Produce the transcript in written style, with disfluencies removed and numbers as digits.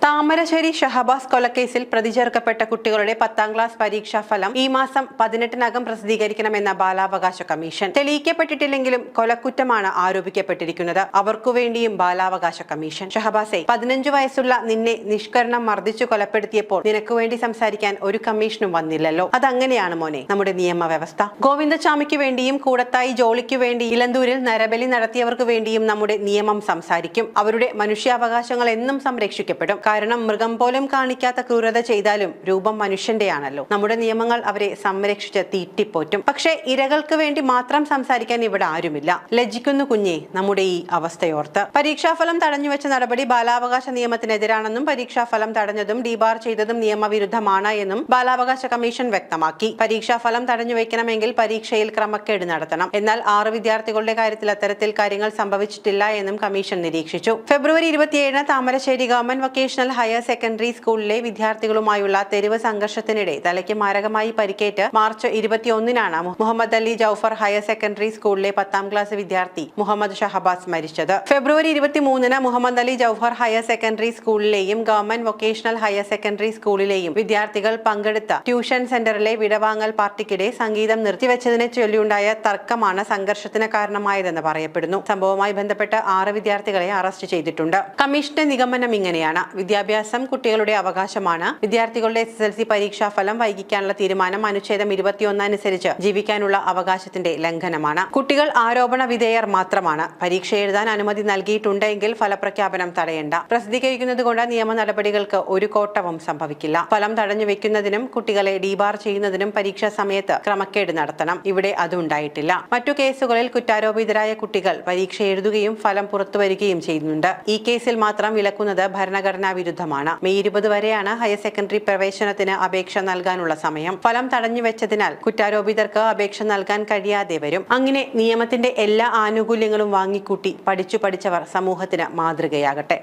താമരശ്ശേരി ഷഹബാസ് കൊലക്കേസിൽ പ്രതി ചേർക്കപ്പെട്ട കുട്ടികളുടെ 10ാം ക്ലാസ് പരീക്ഷാ ഫലം ഈ മാസം 18-നകം പ്രസിദ്ധീകരിക്കണമെന്ന ബാലാവകാശ കമ്മീഷൻ. തെളിയിക്കപ്പെട്ടിട്ടില്ലെങ്കിലും കൊലക്കുറ്റമാണ് ആരോപിക്കപ്പെട്ടിരിക്കുന്നത്. അവർക്കുവേണ്ടിയും ബാലാവകാശ കമ്മീഷൻ. ഷഹബാസെ, 15 വയസ്സുള്ള നിന്നെ നിഷ്കരണം മർദ്ദിച്ചു കൊലപ്പെടുത്തിയപ്പോൾ നിനക്ക് വേണ്ടി സംസാരിക്കാൻ ഒരു കമ്മീഷനും വന്നില്ലല്ലോ. അതങ്ങനെയാണ് മോനെ നമ്മുടെ നിയമവ്യവസ്ഥ. ഗോവിന്ദചാമിക്ക് വേണ്ടിയും കൂടത്തായി ജോളിക്കു വേണ്ടി ഇലന്തൂരിൽ നരബലി നടത്തിയവർക്ക് വേണ്ടിയും നമ്മുടെ നിയമം സംസാരിക്കും. അവരുടെ മനുഷ്യാവകാശങ്ങൾ എന്നും സംരക്ഷിക്കപ്പെടും. കാരണം മൃഗം പോലും കാണിക്കാത്ത ക്രൂരത ചെയ്താലും രൂപം മനുഷ്യന്റെയാണല്ലോ. നമ്മുടെ നിയമങ്ങൾ അവരെ സംരക്ഷിച്ച് തീറ്റിപ്പോറ്റും. പക്ഷേ ഇരകൾക്ക് വേണ്ടി മാത്രം സംസാരിക്കാൻ ഇവിടെ ആരുമില്ല. ലജ്ജിക്കുന്നു കുഞ്ഞെ നമ്മുടെ ഈ അവസ്ഥയോർത്ത്. പരീക്ഷാഫലം തടഞ്ഞുവെച്ച നടപടി ബാലാവകാശ നിയമത്തിനെതിരാണെന്നും പരീക്ഷാഫലം തടഞ്ഞതും ഡീബാർ ചെയ്തതും നിയമവിരുദ്ധമാണ് എന്നും ബാലാവകാശ കമ്മീഷൻ വ്യക്തമാക്കി. പരീക്ഷാഫലം തടഞ്ഞുവെക്കണമെങ്കിൽ പരീക്ഷയിൽ ക്രമക്കേട് നടത്തണം. എന്നാൽ 6 വിദ്യാർത്ഥികളുടെ കാര്യത്തിൽ അത്തരത്തിൽ കാര്യങ്ങൾ സംഭവിച്ചിട്ടില്ല എന്നും കമ്മീഷൻ നിരീക്ഷിച്ചു. February 27 Thamarassery government vocational higher secondary സ്കൂളിലെ വിദ്യാർത്ഥികളുമായുള്ള തെരുവ് സംഘർഷത്തിനിടെ തലയ്ക്ക് മാരകമായി പരിക്കേറ്റ് മാർച്ച് 21-നാണ് മുഹമ്മദ് അലി ജൌഫർ ഹയർ സെക്കൻഡറി സ്കൂളിലെ 10ാം ക്ലാസ് വിദ്യാർത്ഥി മുഹമ്മദ് ഷഹബാസ് മരിച്ചത്. ഫെബ്രുവരി 23-ന് മുഹമ്മദ് അലി ജൌഫർ ഹയർ സെക്കൻഡറി സ്കൂളിലെയും ഗവൺമെന്റ് വൊക്കേഷണൽ ഹയർ സെക്കൻഡറി സ്കൂളിലെയും വിദ്യാർത്ഥികൾ പങ്കെടുത്ത ട്യൂഷൻ സെന്ററിലെ വിടവാങ്ങൽ പാർട്ടിക്കിടെ സംഗീതം നിർത്തിവെച്ചതിനെ ചൊല്ലിയുണ്ടായ തർക്കമാണ് സംഘർഷത്തിന് കാരണമായതെന്ന് പറയപ്പെടുന്നു. സംഭവവുമായി ബന്ധപ്പെട്ട് 6 വിദ്യാർത്ഥികളെ അറസ്റ്റ് ചെയ്തിട്ടുണ്ട്. കമ്മീഷന്റെ നിഗമനം ഇങ്ങനെയാണ്: വിദ്യാഭ്യാസം കുട്ടികളുടെ അവകാശമാണ്. വിദ്യാർത്ഥികളുടെ SSLC പരീക്ഷാ ഫലം വൈകിക്കാനുള്ള തീരുമാനം അനുച്ഛേദം 21 അനുസരിച്ച് ജീവിക്കാനുള്ള അവകാശത്തിന്റെ ലംഘനമാണ്. കുട്ടികൾ ആരോപണ വിധേയർ മാത്രമാണ്. പരീക്ഷ എഴുതാൻ അനുമതി നൽകിയിട്ടുണ്ടെങ്കിൽ ഫലപ്രഖ്യാപനം തടയേണ്ട. പ്രസിദ്ധീകരിക്കുന്നത് കൊണ്ട് നിയമ നടപടികൾക്ക് ഒരു കോട്ടവും സംഭവിക്കില്ല. ഫലം തടഞ്ഞു വെക്കുന്നതിനും കുട്ടികളെ ഡീബാർ ചെയ്യുന്നതിനും പരീക്ഷാ സമയത്ത് ക്രമക്കേട് നടത്തണം. ഇവിടെ അതുണ്ടായിട്ടില്ല. മറ്റു കേസുകളിൽ കുറ്റാരോപിതരായ കുട്ടികൾ പരീക്ഷ എഴുതുകയും ഫലം പുറത്തുവരികയും ചെയ്യുന്നുണ്ട്. ഈ കേസിൽ മാത്രം വിലക്കുന്നത് ഭരണഘടനാ വിരുദ്ധമാണ്. മെയ് 20 വരെയാണ് ഹയർ സെക്കൻഡറി പ്രവേശനത്തിന് അപേക്ഷ നൽകാനുള്ള സമയം. ഫലം തടഞ്ഞുവെച്ചതിനാൽ കുറ്റാരോപിതർക്ക് അപേക്ഷ നൽകാൻ കഴിയാതെ വരും. അങ്ങനെ നിയമത്തിന്റെ എല്ലാ ആനുകൂല്യങ്ങളും വാങ്ങിക്കൂട്ടി പഠിച്ചവർ സമൂഹത്തിന് മാതൃകയാകട്ടെ.